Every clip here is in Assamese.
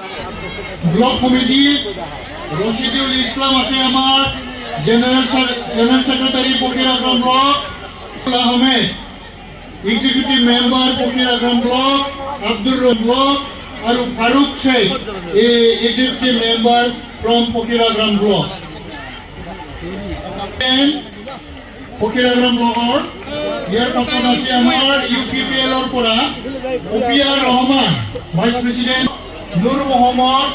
ব্লক কমিটি রশিদুল ইসলাম আছে আমার, general secretary Fakiragram block, Ahmed executive member Fakiragram block, Abdur Rahim block আর Faruk Sheikh executive member from Fakiragram block. Fakiragram ব্লকৰ ইয়াৰ পাছত আছে আমাৰ ইউপিপিএলৰ পৰা অপিয়াৰ Rahman vice president, Nur Mohammad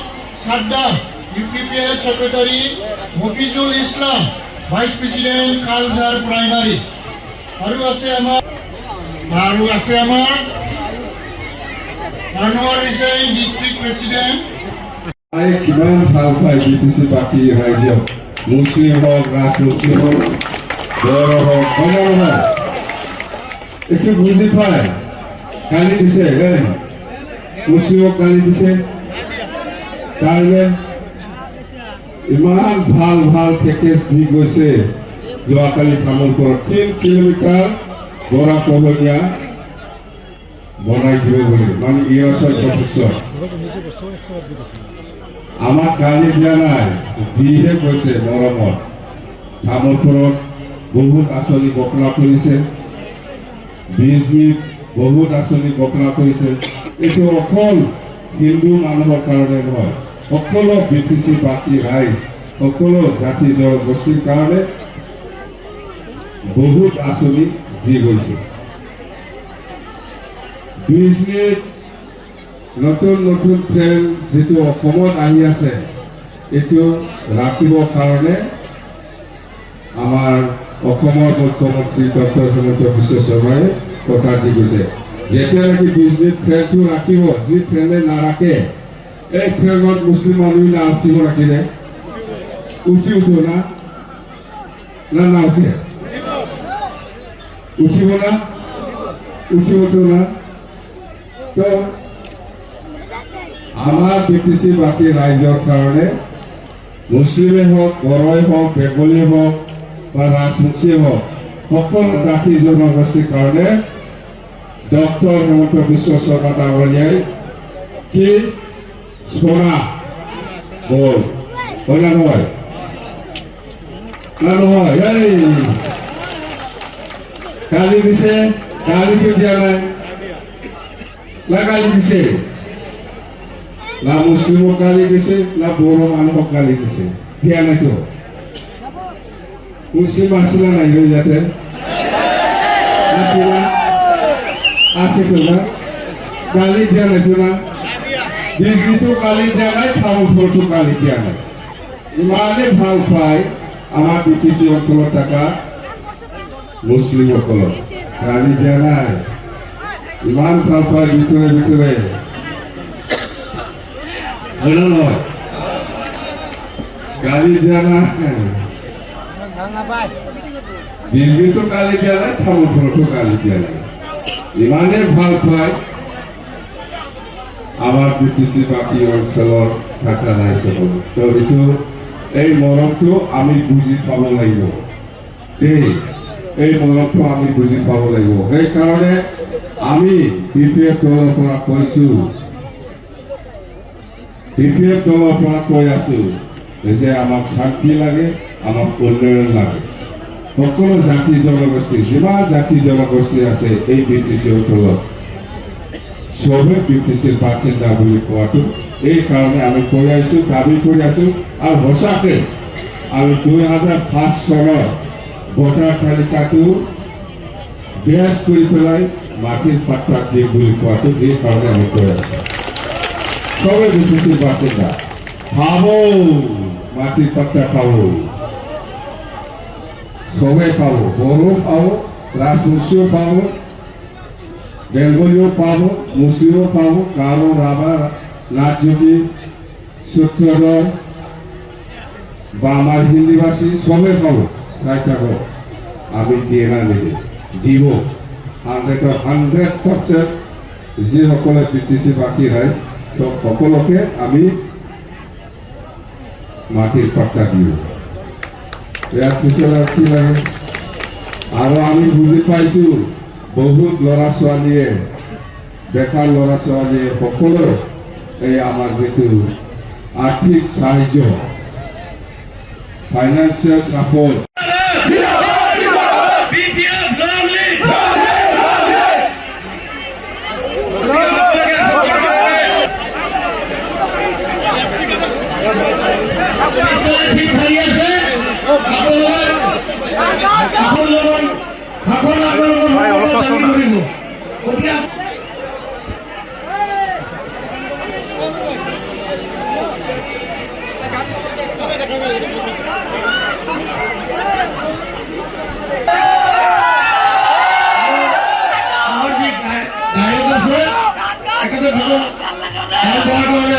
Saddam UPPL secretary, Mofizul Islam vice president Kaljar primary, আৰু আছে আমাৰ আনোয়াৰ হুসেন ডিস্ট্ৰিক্ট প্ৰেসিডেন্ট। কিমান ভাল পায় বিটিচি বাকী ৰাইজক, মুছলিম হওক, ৰাজবংশী হওক, বড়ো হওক, কমল হওক, এইটো বুজি পায়। গালি দিছে, মুছলিমক গালি দিছে, কাৰণে ইমান ভাল ভাল পেকেজ দি গৈছে। যোৱাকালি তামোলপুৰত 3 কিলোমিটাৰ গৰা কহনীয়া বনাই দিব বুলি, মানে আমাক গালি দিয়া নাই, দিহে কৈছে মৰমত। তামোলপুৰত বহুত আঁচনি ঘোষণা কৰিছে, বিজনীত বহুত আঁচনি ঘোষণা কৰিছে। এইটো অকল হিন্দু মানুহৰ কাৰণে নহয়, সকলো বিটিচি বাকী ৰাইজ, সকলো জাতি জনগোষ্ঠীৰ কাৰণে বহুত আঁচনি দি গৈছে। বিজনীত নতুন নতুন ট্ৰেইন যিটো অসমত আহি আছে, এইটো ৰাখিবৰ কাৰণে আমাৰ অসমৰ মুখ্যমন্ত্ৰী ডক্টৰ হিমন্ত বিশ্ব শৰ্মাই কথা দি গৈছে। যেতিয়ালৈকে বিজনীত ট্ৰেইনটো ৰাখিব, যি ট্ৰেইনে নাৰাখে, এই ট্ৰেইনত মুছলিম মানুহ না উঠিব, ৰাখিলে উঠিব না উঠে, উঠিব না উঠিবতো না। তো আমাৰ বিটিচি বাকী ৰাইজৰ কাৰণে, মুছলিমে হওক, বড়োই হওক, বেংগলী হওক বা ৰাজবংশীয়ে হওক, সকলো জাতি জনগোষ্ঠীৰ কাৰণে ডক্টৰ হিমন্ত বিশ্ব শৰ্মা ডাঙৰীয়াই কি সোনা বল হয় না নহয়? না নহয়? এই গালি দিছে, গালিটো দিয়া নাই না গালি দিছে? না মুছলিমক গালি দিছে, না বড়ো মানুহক গালি দিছে? দিয়া নাইতো। মুছলিম আছিলা নাই ইয়াতে? আছিলা? আছেতো না? গালি দিয়া নাইতো না? বিজনীটো গালি দিয়া নাই, তামোলপুৰতো গালি দিয়া নাই। ইমানেই ভাল পায় আমাৰ বিটিচি অঞ্চলত থকা মুছলিমসকলক, গালি দিয়া নাই। ইমান ভাল পায় ভিতৰে ভিতৰে, হয় না নহয়? গালি দিয়া নাই, বিজনীটো গালি দিয়া নাই, তামোলপুৰতো গালি দিয়া নাই। ইমানেই ভাল পায় আমাৰ বিটিচি বাকী অঞ্চলৰ থকা ৰাইজসকল। তো এইটো, এই মৰমটো আমি বুজি পাব লাগিব, এই মৰমটো আমি বুজি পাব লাগিব। সেইকাৰণে আমি বিপিএফ দলৰ পৰা কৈছো, বিপিএফ দলৰ পৰা কৈ আছো যে আমাক শান্তি লাগে, আমাক উন্নয়ন লাগে। সকলো জাতি জনগোষ্ঠী, যিমান জাতি জনগোষ্ঠী আছে এই বিটিচি অঞ্চলত, সবে বিটিচিৰ বাসিন্দা বুলি কোৱাটো, এই কাৰণে আমি কৈ আছো, দাবী কৰি আছো। আৰু সঁচাকে আমি 2005 চনৰ ভোটাৰ তালিকাটো বেছ কৰি পেলাই মাটিৰ পাত্ৰা দিম বুলি কোৱাটো, এই কাৰণে আমি কৈ আছো। সবে বিটিচিৰ বাসিন্দা পাব, মাটিৰ পাত্ৰা পাব, সবে পাব, বড়ো পাব, রাজবংশীও পাব, বেঙ্গলীও পাব, মুসলিমও পাব, গারো, রাভা, নাথযোগী, সূত্রধর বা আমার হিন্দিভাষী সবে পাব। চাই থাকো, আমি দিয়ে না নিদি দিব 100% যিসকলে বিটিচি বাকী ৰাইজ সকলোকে আমি মাটিৰ পাত্তা দিওঁ। ইয়াৰ পিছত কি লাগে? আৰু আমি বুজি পাইছো, বহুত ল'ৰা ছোৱালীয়ে, বেকাৰ ল'ৰা ছোৱালীয়ে সকলো এই আমার যেহেতু আর্থিক সাহায্য ফাইন্যান্সিয়াল সাপোর্ট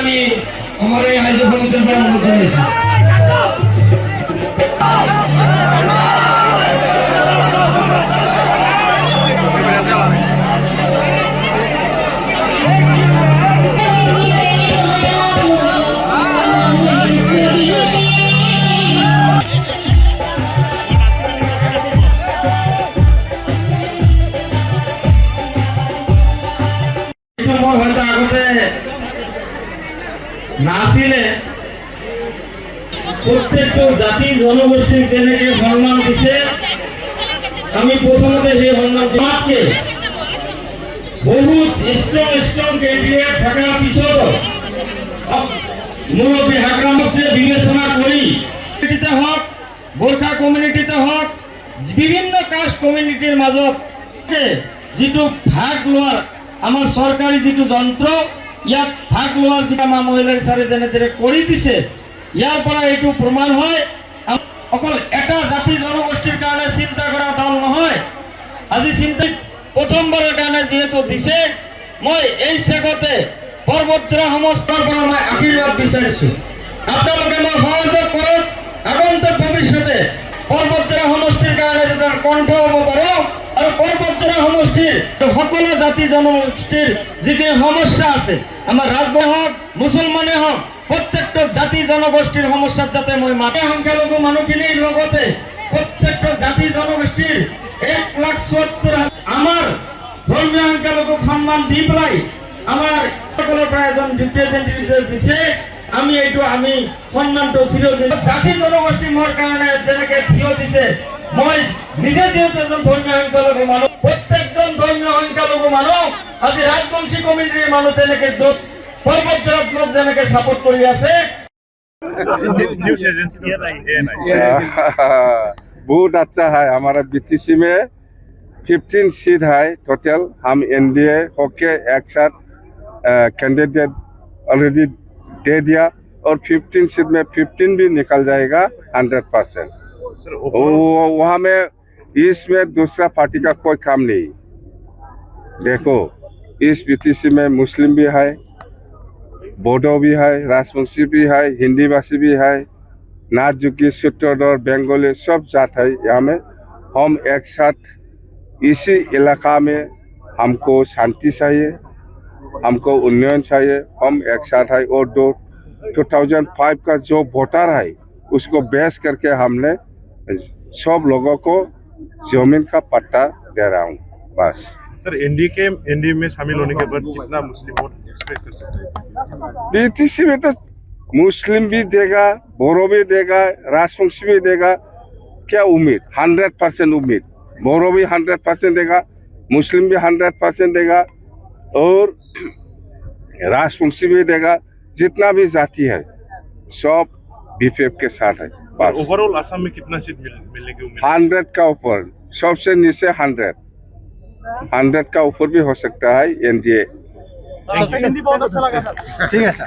আমি আমার এই আয়োজন সমিতির অনুরোধ করেছি। হয়তো আগতে নাছিলে প্রত্যেকটা জাতি জনগোষ্ঠীর যেনেকে সম্মান দিছে আমি প্রথমতে সেই সম্মান দিমাকে বহুত স্ট্রং ক্যান্ডিডেট থাকার পিছত মুরব্বী হাকরামকে বিবেচনা করি কমিউনিটিতে হক গোর্খা কমিউনিটিতে হক বিভিন্ন কাস্ট কমিউনিটির মাজত যিটো ভাগ লোৱাৰ আমাৰ সৰকাৰি যেটো যন্ত্ৰ ইয়াত ভাগ লোৱাৰ যে আমাৰ মহিলাৰ চাৰে যেনেদৰে কৰি দিছে ইয়াৰ পৰা এইটো প্ৰমাণ হয় অকল এটা জাতি জনগোষ্ঠীৰ কাৰণে চিন্তা কৰা দল নহয় আজি চিন্তা প্ৰথমবাৰৰ কাৰণে যিহেতু দিছে মই এই চেগতে পৰ্বতজোৰা সমষ্টিৰ পৰা মই আশীৰ্বাদ বিচাৰিছো আপোনালোকে মই সহযোগ কৰক আগন্তুক ভৱিষ্যতে পৰ্বতজোৰা সমষ্টিৰ কাৰণে যাতে কণ্ঠ হ'ব পাৰোঁ আৰু পৰ্বতজোৰা সমষ্টিৰ সকলো জাতি জনগোষ্ঠীৰ যিখিনি সমস্যা আছে আমাৰ ৰাজবংশ হওক মুছলমানে হওক প্ৰত্যেকটো জাতি জনগোষ্ঠীৰ সমস্যাত যাতে মই মাতে সংখ্যালঘু মানুহখিনিৰ লগতে প্ৰত্যেকটো জাতি জনগোষ্ঠীৰ 1,70,000 আমাৰ ধৰ্মীয় সংখ্যালঘুক সন্মান দি পেলাই আমাৰ সকলৰ পৰা এজন ৰিপ্ৰেজেণ্টেটিভ দিছে আমি এইটো আমি সন্মানটো চিৰদিন জাতি জনগোষ্ঠী মোৰ কাৰণে যেনেকে থিয় দিছে মই নিজে যেহেতু এজন ধৰ্মীয় সংখ্যালঘু মানুহ প্ৰত্যেকজন ধৰ্মীয় সংখ্যালঘু মানুহ আজি ৰাজবংশী কমিউনিটিৰ মানুহ তেনেকে য'ত পৰ্বতজোৰাত মোক যেনেকে ছাপোৰ্ট কৰি আছে न्यूज एजेंसी बहुत अच्छा है। हमारा बीटीसी में 15 सीट है टोटल। हम एनडीए होके एक साथ कैंडिडेट ऑलरेडी दे दिया और 15 सीट में 15 भी निकल जाएगा 100%। वहाँ में इसमें दूसरा पार्टी का कोई काम नहीं। देखो इस बीटीसी में मुस्लिम भी है, बोडो भी है, राजवंशी भी है, हिंदी भाषी भी है, नाजुकी सूत्रधर बंगाली सब जात है। यहाँ में हम एक साथ इसी इलाका में हमको शांति चाहिए, हमको उन्नयन चाहिए। हम एक साथ है और 2005 का जो वोटर है उसको बेस करके हमने सब लोगों को जमीन का पट्टा दे रहा हूँ बस। सर एनडीए में शामिल होने के बाद कितना मुस्लिम वोट एक्सपेक्ट कर सकते हैं? बीटीसी में तो मुस्लिम भी देगा, बोरो भी देगा, राजवंशी भी देगा। क्या उम्मीद? 100% उम्मीद। बोरो भी 100% देगा, मुस्लिम भी 100% देगा और राजवंशी भी देगा। जितना भी जाति है सब बीपीएफ के साथ है। ओवरऑल असम में कितना सीट मिलने की उम्मीद? 100 का ऊपर, सबसे नीचे 100 का ऊपर भी हो सकता है एनडीए। ठीक है सर।